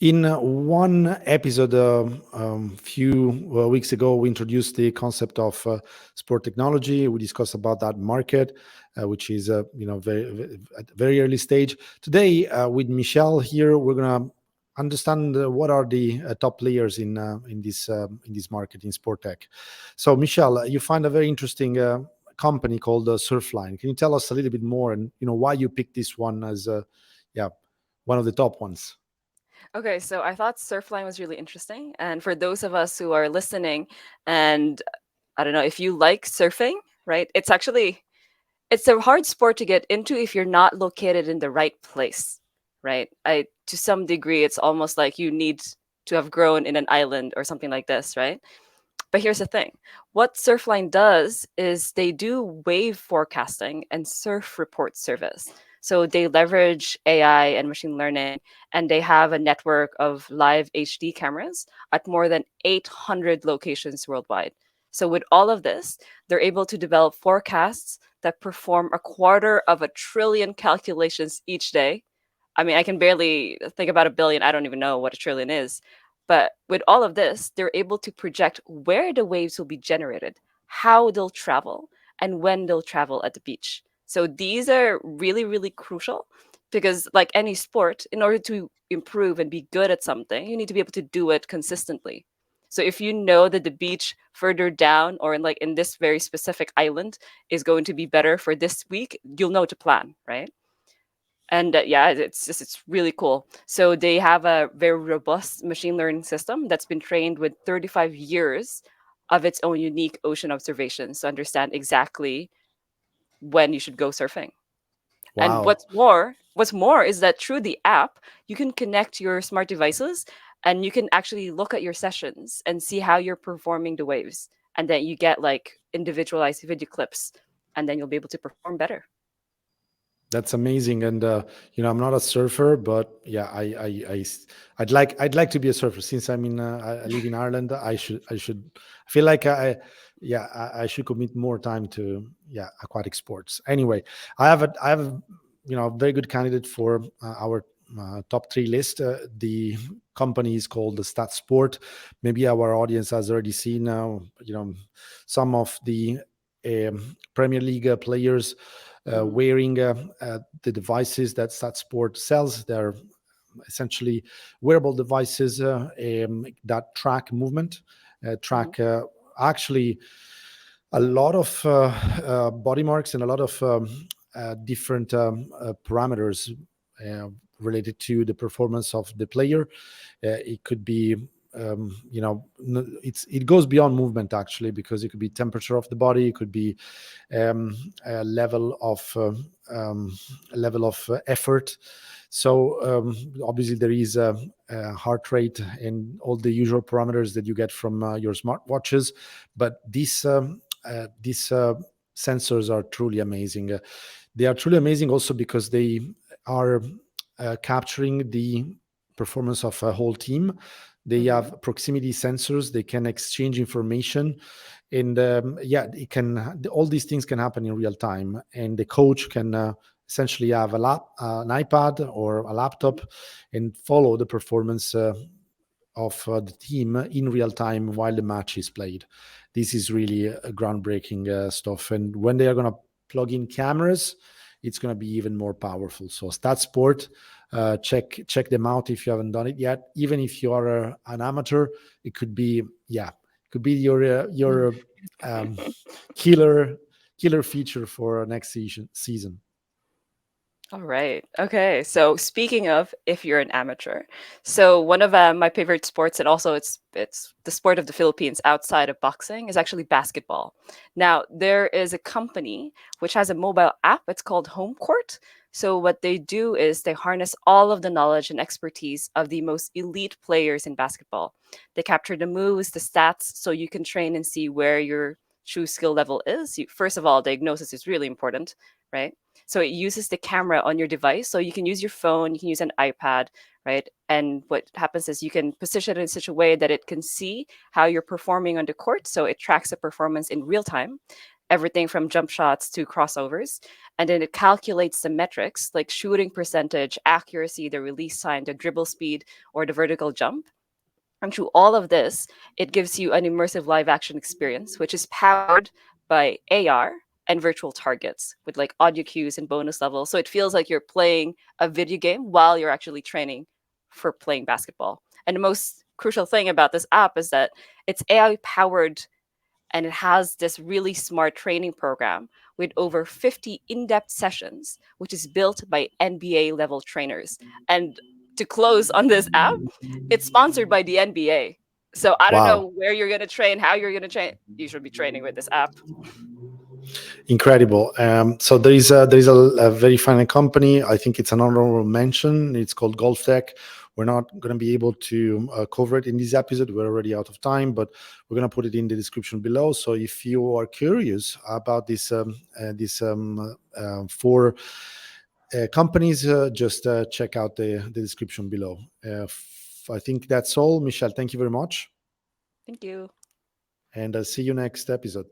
In one episode, few weeks ago, we introduced the concept of sport technology. We discussed about that market, which is very at very early stage. Today, with Michelle here, we're gonna understand what are the top players in this market in sport tech. So, Michelle, you find a very interesting company called Surfline. Can you tell us a little bit more, and why you picked this one as yeah one of the top ones? Okay, so I thought Surfline was really interesting. And for those of us who are listening, and I don't know if you like surfing, right? It's a hard sport to get into if you're not located in the right place, right? I To some degree, it's almost like you need to have grown in an island or something like this, right? But here's the thing. What Surfline does is they do wave forecasting and surf report service. So they leverage AI and machine learning, and they have a network of live HD cameras at more than 800 locations worldwide. So with all of this, they're able to develop forecasts that perform a quarter of a trillion calculations each day. I mean, I can barely think about a billion. I don't even know what a trillion is. But with all of this, they're able to project where the waves will be generated, how they'll travel, and when they'll travel at the beach. So these are really, really crucial because, like any sport, in order to improve and be good at something, you need to be able to do it consistently. So if you know that the beach further down or in this very specific island is going to be better for this week, you'll know to plan, right? And yeah, it's really cool. So they have a very robust machine learning system that's been trained with 35 years of its own unique ocean observations to understand exactly when you should go surfing. And Wow. what's more is that through the app, you can connect your smart devices and you can actually look at your sessions and see how you're performing the waves. And then you get like individualized video clips, and then you'll be able to perform better. That's amazing, and I'm not a surfer, but yeah, I'd like to be a surfer. Since I live in Ireland, I feel like I should commit more time to aquatic sports. Anyway, I have a very good candidate for our top three list. The company is called the Stat Sport. Maybe our audience has already seen some of the Premier League players Hmm. wearing the devices that StatSport sells. They're essentially wearable devices that track movement, Hmm. track actually a lot of body marks and a lot of different parameters uh, related to the performance of the player. It could be it goes beyond movement actually, because it could be temperature of the body, it could be a level of effort. So obviously there is a heart rate and all the usual parameters that you get from your smartwatches, but these sensors are truly amazing. They are truly amazing also because they are capturing the performance of a whole team. They Hmm. have proximity sensors. They can exchange information, and it can. All these things can happen in real time, and the coach can essentially have an iPad or a laptop, and follow the performance of the team in real time while the match is played. This is really groundbreaking stuff. And when they are going to plug in cameras, it's going to be even more powerful. So StatSport, check them out if you haven't done it yet. Even if you are an amateur, it could be your um, killer killer feature for next season. All right. Okay. So speaking of if you're an amateur, so one of my favorite sports, and also it's the sport of the Philippines outside of boxing, is actually basketball. Now there is a company which has a mobile app. It's called Home Court. So what they do is they harness all of the knowledge and expertise of the most elite players in basketball. They capture the moves, the stats, so you can train and see where your true skill level is. First of all, diagnosis is really important, right? So it uses the camera on your device. So you can use your phone, you can use an iPad, right? And what happens is you can position it in such a way that it can see how you're performing on the court. So it tracks the performance in real time. everything from jump shots to crossovers. And then it calculates the metrics like shooting percentage, accuracy, the release time, the dribble speed, or the vertical jump. And through all of this, it gives you an immersive live action experience, which is powered by AR and virtual targets with like audio cues and bonus levels. So it feels like you're playing a video game while you're actually training for playing basketball. And the most crucial thing about this app is that it's AI powered, and it has this really smart training program with over 50 in-depth sessions, which is built by NBA level trainers. And to close on this app, it's sponsored by the NBA. So I don't Wow. know where you're going to train, how you're going to train. You should be training with this app. Incredible. So there is a very fine company. I think it's an honorable mention. It's called Golf Tech. We're not going to be able to cover it in this episode. We're already out of time, but we're going to put it in the description below. So if you are curious about these four companies, just check out the description below. I think that's all. Michelle, thank you very much, Thank you. and I'll see you next episode.